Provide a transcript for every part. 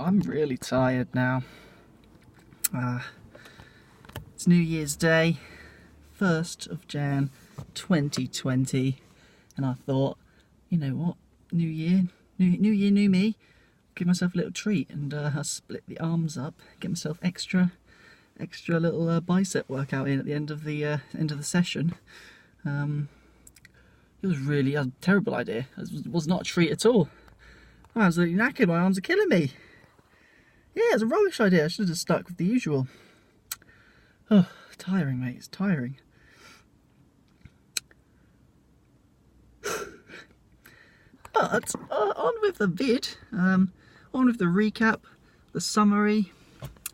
I'm really tired now. It's New Year's Day, 1st of Jan 2020, and I thought, you know what, New Year, new me, give myself a little treat, and I split the arms up, get myself extra little bicep workout in at the end of the session. It was really a terrible idea. It was not a treat at all. I was absolutely knackered, my arms are killing me. Yeah, it was a rubbish idea. I should have just stuck with the usual. Oh, tiring, mate, it's tiring. But on with the vid, on with the recap, the summary.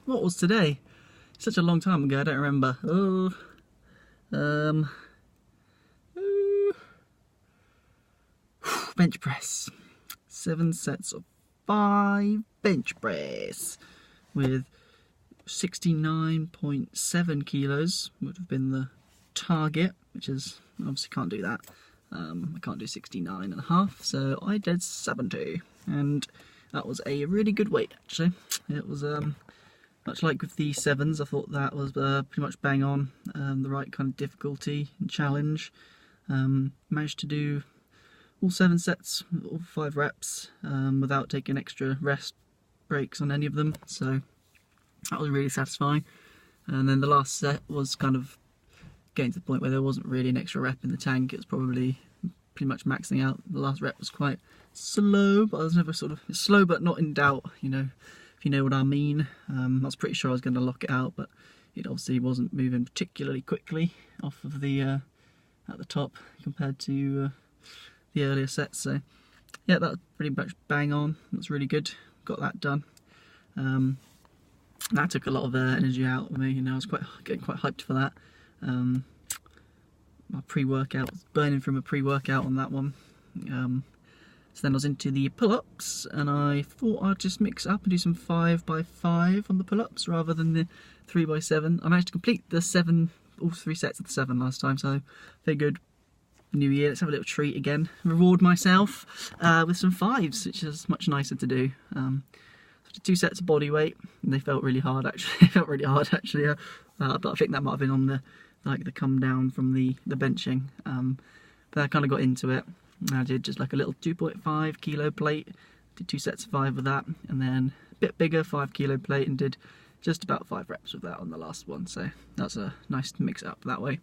What was today? Such a long time ago, I don't remember. Bench press. 7 sets of 5 bench press with 69.7 kilos would have been the target, which is, obviously can't do that. I can't do 69.5, so I did 70, and that was a really good weight actually. It was much like with the 7s, I thought that was pretty much bang on, the right kind of difficulty and challenge. Managed to do all 7 sets, all 5 reps, without taking extra rest breaks on any of them, so that was really satisfying. And then the last set was kind of getting to the point where there wasn't really an extra rep in the tank. It was probably pretty much maxing out. The last rep was quite slow, but I was never sort of slow but not in doubt, you know, if you know what I mean. I was pretty sure I was going to lock it out, but it obviously wasn't moving particularly quickly off of the at the top compared to the earlier sets. So yeah, that was pretty much bang on. That's really good. Got that done. That took a lot of energy out of me. You know, I was getting quite hyped for that. My pre-workout was burning from a pre-workout on that one. So then I was into the pull-ups, and I thought I'd just mix up and do some 5x5 on the pull-ups rather than the 3x7. I managed to complete the 7, all 3 sets of the 7 last time, so I figured New Year, let's have a little treat again, reward myself with some 5s, which is much nicer to do. So 2 sets of body weight, and they felt really hard actually. But I think that might have been on the come down from the benching. But I kind of got into it. I did just like a little 2.5 kilo plate, did 2 sets of 5 with that, and then a bit bigger 5 kilo plate, and did just about 5 reps with that on the last one. So that's a nice mix up that way.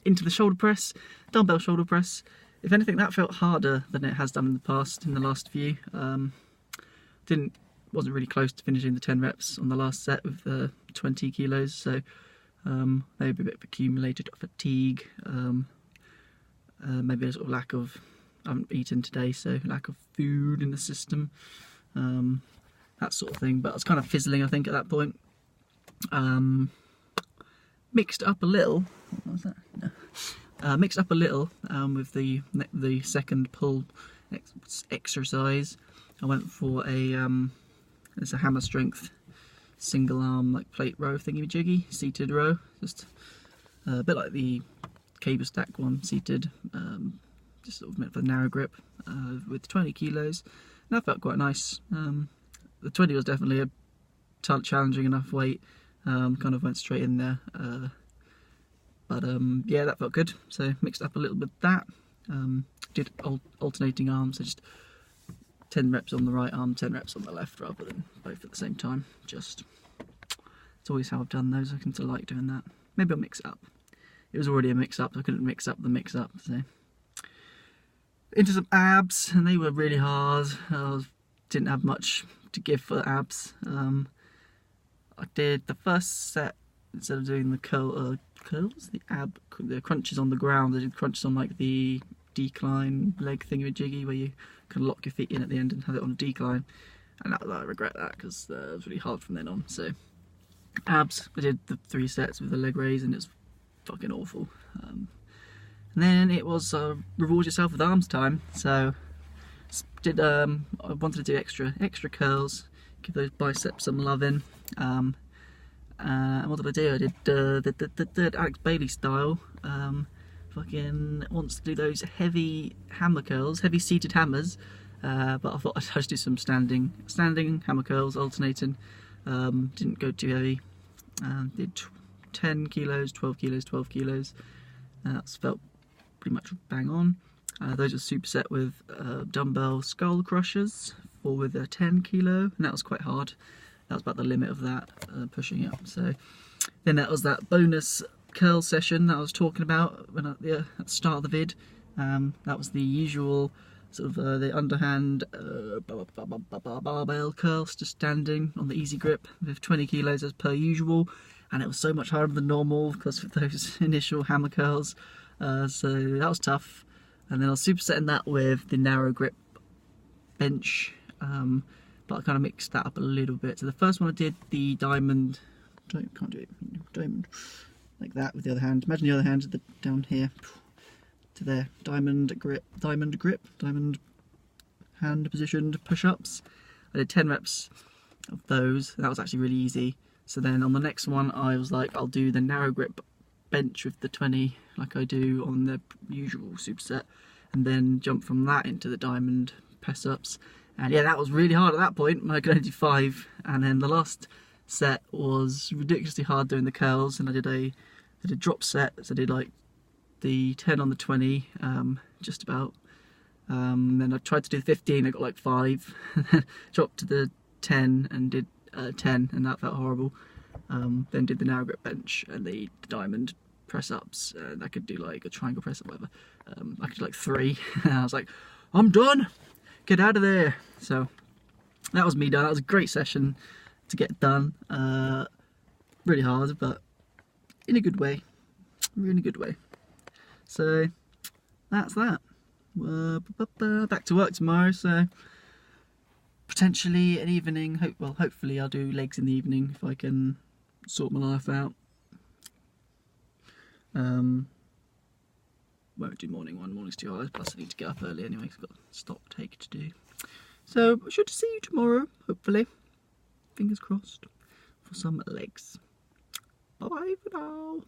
Into the shoulder press, dumbbell shoulder press. If anything, that felt harder than it has done in the past, in the last few. Wasn't really close to finishing the 10 reps on the last set with 20 kilos, so maybe a bit of accumulated fatigue, maybe a sort of lack of, I haven't eaten today, so lack of food in the system, that sort of thing. But I was kind of fizzling, I think, at that point. Mixed up a little. What was that? No. Mixed up a little with the second pull exercise. I went for it's a hammer strength single arm like plate row thingy jiggy, seated row, just a bit like the cable stack one, seated, just sort of meant for the narrow grip, with 20 kilos. And that felt quite nice. The 20 was definitely a challenging enough weight. Kind of went straight in there, but yeah, that felt good. So mixed up a little bit of that. Did alternating arms, so just 10 reps on the right arm, 10 reps on the left, rather than both at the same time. It's always how I've done those. I tend to like doing that. Maybe I'll mix it up. It was already a mix up, so I couldn't mix up the mix up. So into some abs, and they were really hard. Didn't have much to give for abs. I did the first set, instead of doing the curls, the crunches on the ground, I did crunches on like the decline leg thingy-majiggy, where you can lock your feet in at the end and have it on a decline. And I regret that, because it was really hard from then on. So abs, I did the 3 sets with the leg raise, and it was fucking awful. And then it was reward yourself with arms time. So I wanted to do extra curls, give those biceps some loving. And what did I do? I did the Alex Bailey style. Fucking wants to do those heavy hammer curls, heavy seated hammers, but I thought I'd just do some standing hammer curls, alternating. Didn't go too heavy. Did 10 kilos, 12 kilos, 12 kilos. That's felt pretty much bang on. Those are superset with dumbbell skull crushers with a 10 kilo, and that was quite hard. That was about the limit of that, pushing up. So then that was that bonus curl session that I was talking about when at the start of the vid. That was the usual sort of the underhand barbell curls, just standing on the easy grip with 20 kilos as per usual, and it was so much harder than normal because of those initial hammer curls. So that was tough. And then I was supersetting that with the narrow grip bench, but I kind of mixed that up a little bit. So the first one I did the diamond, can't do it, diamond, like that with the other hand. Imagine the other hand down here to there, diamond grip, diamond hand positioned push-ups. I did 10 reps of those. That was actually really easy. So then on the next one I was like, I'll do the narrow grip bench with the 20 like I do on the usual superset, and then jump from that into the diamond press ups. And yeah, that was really hard at that point. I could only do 5, and then the last set was ridiculously hard doing the curls, and I did a drop set. So I did like the 10 on the 20, just about. Then I tried to do the 15, I got like 5. Dropped to the 10 and did 10, and that felt horrible. Then did the narrow grip bench and the diamond press ups. I could do like a triangle press up, whatever. I could do like 3. And I was like, I'm done, get out of there. So that was me done. That was a great session to get done. Really hard, but in a good way, really good way. So that's that. Back to work tomorrow, so potentially an evening. Hopefully I'll do legs in the evening if I can sort my life out. Won't do morning one. Morning's too hard. Plus I need to get up early anyway because I've got a stop take to do. So I should see you tomorrow, hopefully. Fingers crossed for some legs. Bye bye for now.